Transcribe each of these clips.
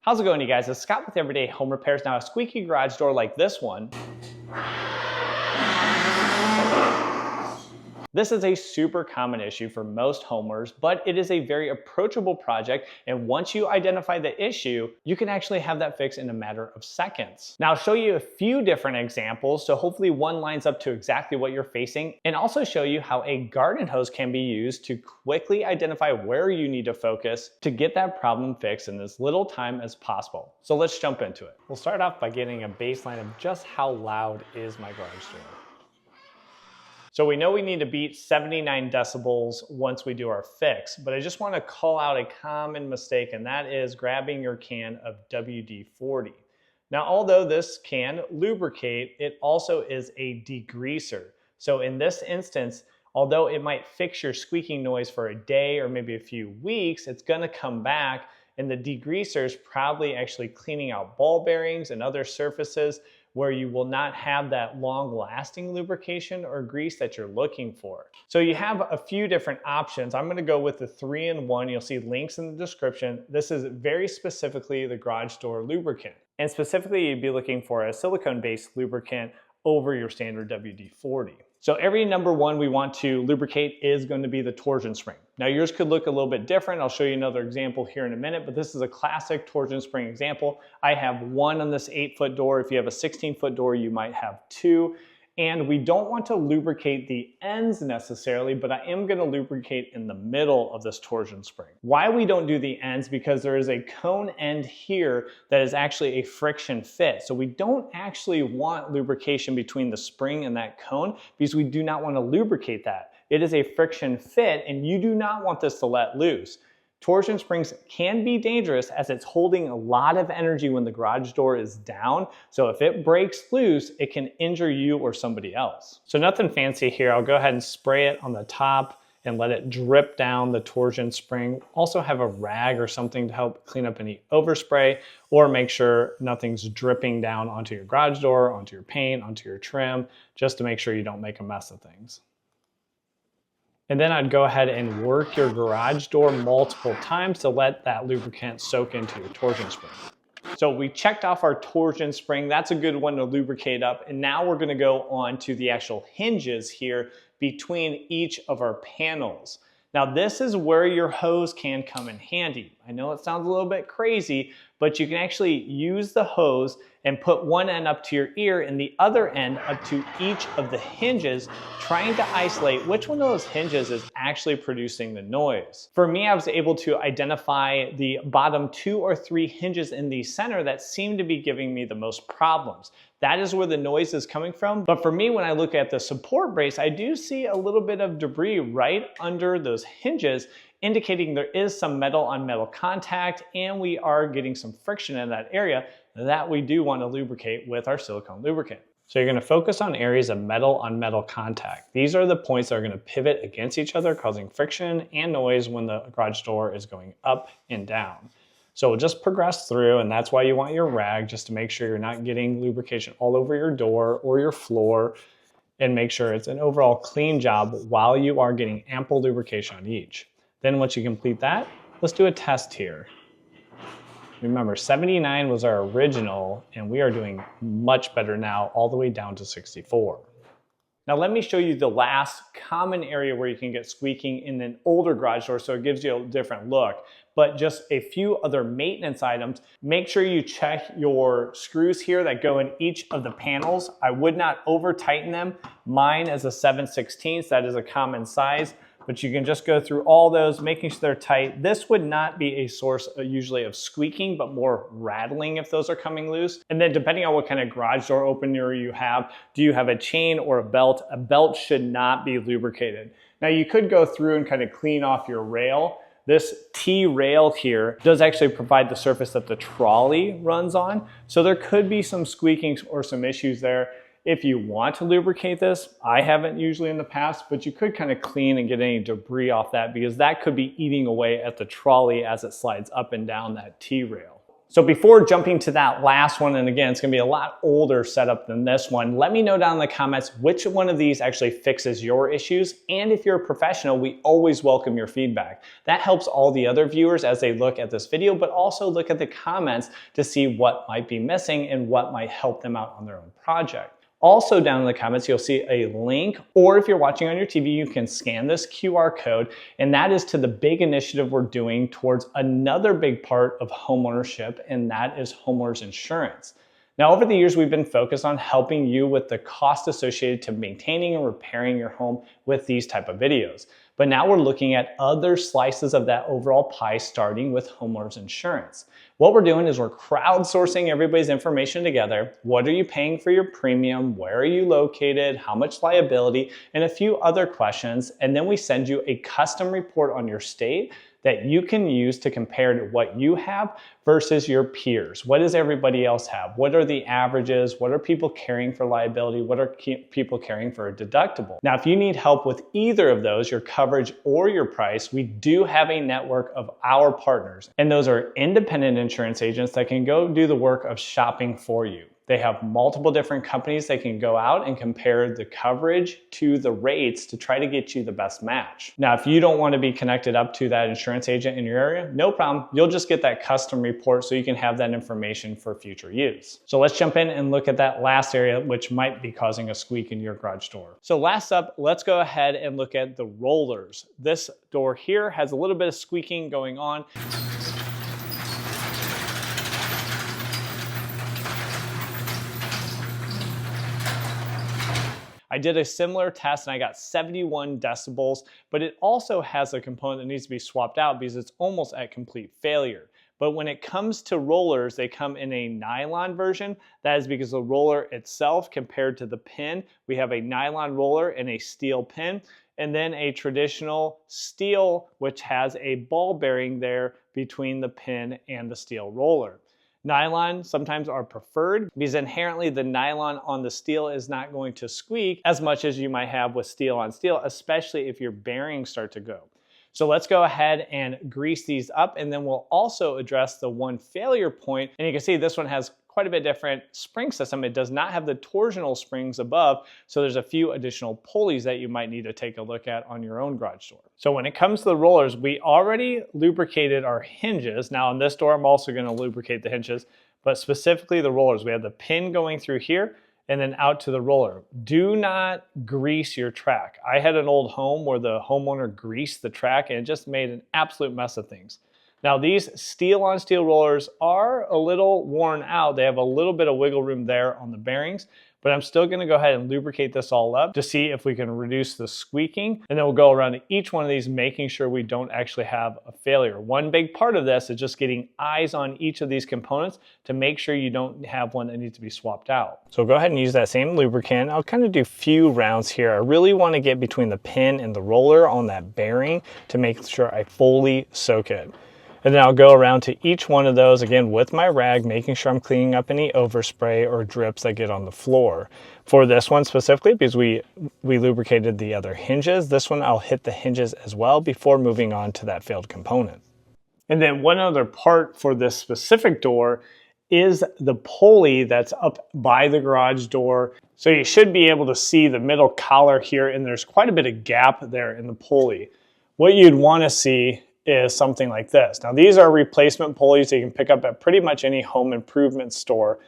How's it going, you guys? It's Scott with Everyday Home Repairs. Now, a squeaky garage door like this one, this is a super common issue for most homeowners, but it is a very approachable project. And once you identify the issue, you can actually have that fixed in a matter of seconds. Now, I'll show you a few different examples. So hopefully one lines up to exactly what you're facing, and also show you how a garden hose can be used to quickly identify where you need to focus to get that problem fixed in as little time as possible. So let's jump into it. We'll start off by getting a baseline of just how loud is my garage door. So we know we need to beat 79 decibels once we do our fix, but I just want to call out a common mistake, and that is grabbing your can of WD-40. Now, although this can lubricate, it also is a degreaser. So in this instance, although it might fix your squeaking noise for a day or maybe a few weeks, it's going to come back, and the degreaser is probably actually cleaning out ball bearings and other surfaces where you will not have that long-lasting lubrication or grease that you're looking for. So you have a few different options. I'm gonna go with the 3-in-1. You'll see links in the description. This is very specifically the garage door lubricant. And specifically, you'd be looking for a silicone-based lubricant over your standard WD-40. So every number one we want to lubricate is going to be the torsion spring. Now yours could look a little bit different. I'll show you another example here in a minute, but this is a classic torsion spring example. I have one on this 8-foot door. If you have a 16-foot door, you might have two. And we don't want to lubricate the ends necessarily, but I am going to lubricate in the middle of this torsion spring. Why we don't do the ends? Because there is a cone end here that is actually a friction fit. So we don't actually want lubrication between the spring and that cone because we do not want to lubricate that. It is a friction fit and you do not want this to let loose. Torsion springs can be dangerous as it's holding a lot of energy when the garage door is down. So if it breaks loose, it can injure you or somebody else. So nothing fancy here. I'll go ahead and spray it on the top and let it drip down the torsion spring. Also have a rag or something to help clean up any overspray or make sure nothing's dripping down onto your garage door, onto your paint, onto your trim, just to make sure you don't make a mess of things. And then I'd go ahead and work your garage door multiple times to let that lubricant soak into your torsion spring. So we checked off our torsion spring. That's a good one to lubricate up. And now we're gonna go on to the actual hinges here between each of our panels. Now this is where your hose can come in handy. I know it sounds a little bit crazy, but you can actually use the hose and put one end up to your ear and the other end up to each of the hinges, trying to isolate which one of those hinges is actually producing the noise. For me, I was able to identify the bottom 2 or 3 hinges in the center that seem to be giving me the most problems. That is where the noise is coming from. But for me, when I look at the support brace, I do see a little bit of debris right under those hinges, indicating there is some metal on metal contact and we are getting some friction in that area that we do want to lubricate with our silicone lubricant. So you're going to focus on areas of metal on metal contact. These are the points that are going to pivot against each other, causing friction and noise when the garage door is going up and down. So we'll just progress through, and that's why you want your rag, just to make sure you're not getting lubrication all over your door or your floor, and make sure it's an overall clean job while you are getting ample lubrication on each. Then once you complete that, let's do a test here. Remember, 79 was our original, and we are doing much better now, all the way down to 64. Now let me show you the last common area where you can get squeaking in an older garage door, so it gives you a different look. But just a few other maintenance items. Make sure you check your screws here that go in each of the panels. I would not over tighten them. Mine is a 7/16, that is a common size. But you can just go through all those, making sure they're tight. This would not be a source usually of squeaking, but more rattling if those are coming loose. And then depending on what kind of garage door opener you have, do you have a chain or a belt? A belt should not be lubricated. Now you could go through and kind of clean off your rail. This T-rail here does actually provide the surface that the trolley runs on. So there could be some squeaking or some issues there. If you want to lubricate this, I haven't usually in the past, but you could kind of clean and get any debris off that because that could be eating away at the trolley as it slides up and down that T-rail. So before jumping to that last one, and again, it's gonna be a lot older setup than this one, let me know down in the comments which one of these actually fixes your issues. And if you're a professional, we always welcome your feedback. That helps all the other viewers as they look at this video, but also look at the comments to see what might be missing and what might help them out on their own project. Also down in the comments, you'll see a link, or if you're watching on your TV, you can scan this QR code, and that is to the big initiative we're doing towards another big part of homeownership, and that is homeowners insurance. Now, over the years, we've been focused on helping you with the cost associated to maintaining and repairing your home with these type of videos. But now we're looking at other slices of that overall pie, starting with homeowners insurance. What we're doing is we're crowdsourcing everybody's information together. What are you paying for your premium? Where are you located? How much liability? And a few other questions. And then we send you a custom report on your state that you can use to compare to what you have versus your peers. What does everybody else have? What are the averages? What are people carrying for liability? What are people carrying for a deductible? Now, if you need help with either of those, your coverage or your price, we do have a network of our partners. And those are independent insurance agents that can go do the work of shopping for you. They have multiple different companies that can go out and compare the coverage to the rates to try to get you the best match. Now, if you don't want to be connected up to that insurance agent in your area, no problem. You'll just get that custom report so you can have that information for future use. So let's jump in and look at that last area, which might be causing a squeak in your garage door. So last up, let's go ahead and look at the rollers. This door here has a little bit of squeaking going on. I did a similar test and I got 71 decibels, but it also has a component that needs to be swapped out because it's almost at complete failure. But when it comes to rollers, they come in a nylon version. That is because the roller itself compared to the pin, we have a nylon roller and a steel pin, and then a traditional steel, which has a ball bearing there between the pin and the steel roller. Nylon sometimes are preferred because inherently the nylon on the steel is not going to squeak as much as you might have with steel on steel, especially if your bearings start to go. So let's go ahead and grease these up, and then we'll also address the one failure point. And you can see this one has quite a bit different spring system. It does not have the torsional springs above, so there's a few additional pulleys that you might need to take a look at on your own garage door. So when it comes to the rollers, we already lubricated our hinges. Now on this door, I'm also going to lubricate the hinges, but specifically the rollers. We have the pin going through here and then out to the roller. Do not grease your track. I had an old home where the homeowner greased the track and it just made an absolute mess of things. Now these steel on steel rollers are a little worn out. They have a little bit of wiggle room there on the bearings, but I'm still gonna go ahead and lubricate this all up to see if we can reduce the squeaking. And then we'll go around to each one of these, making sure we don't actually have a failure. One big part of this is just getting eyes on each of these components to make sure you don't have one that needs to be swapped out. So go ahead and use that same lubricant. I'll kind of do a few rounds here. I really want to get between the pin and the roller on that bearing to make sure I fully soak it. And then I'll go around to each one of those again with my rag, making sure I'm cleaning up any overspray or drips that get on the floor. For this one specifically, because we lubricated the other hinges, this one I'll hit the hinges as well before moving on to that failed component. And then one other part for this specific door is the pulley that's up by the garage door. So you should be able to see the middle collar here, and there's quite a bit of gap there in the pulley. What you'd want to see is something like this. Now these are replacement pulleys that you can pick up at pretty much any home improvement store.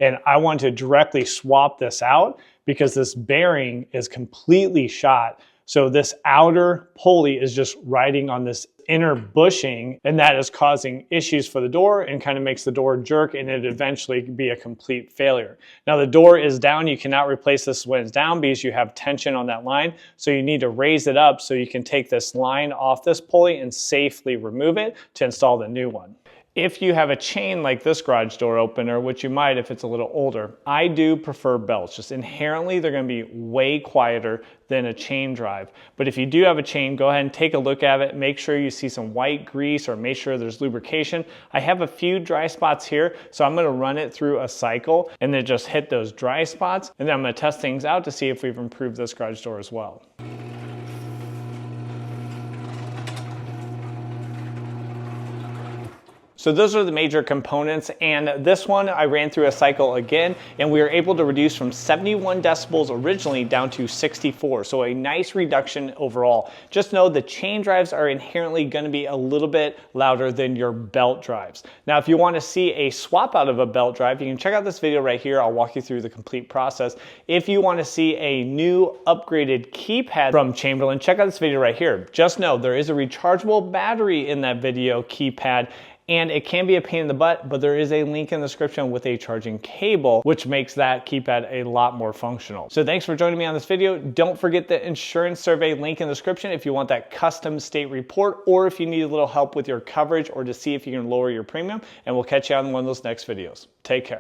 And I want to directly swap this out because this bearing is completely shot. So this outer pulley is just riding on this inner bushing, and that is causing issues for the door and kind of makes the door jerk, and it eventually be a complete failure. Now the door is down. You cannot replace this when it's down because you have tension on that line. So you need to raise it up so you can take this line off this pulley and safely remove it to install the new one. If you have a chain like this garage door opener, which you might if it's a little older, I do prefer belts. Just inherently, they're going to be way quieter than a chain drive. But if you do have a chain, go ahead and take a look at it. Make sure you see some white grease or make sure there's lubrication. I have a few dry spots here, so I'm going to run it through a cycle and then just hit those dry spots. And then I'm going to test things out to see if we've improved this garage door as well. So those are the major components, and this one I ran through a cycle again, and we were able to reduce from 71 decibels originally down to 64, so a nice reduction overall. Just know the chain drives are inherently going to be a little bit louder than your belt drives. Now if you want to see a swap out of a belt drive, you can check out this video right here. I'll walk you through the complete process. If you want to see a new upgraded keypad from Chamberlain, check out this video right here. Just know there is a rechargeable battery in that video keypad, and it can be a pain in the butt, but there is a link in the description with a charging cable, which makes that keypad a lot more functional. So thanks for joining me on this video. Don't forget the insurance survey link in the description if you want that custom state report, or if you need a little help with your coverage or to see if you can lower your premium, and we'll catch you on one of those next videos. Take care.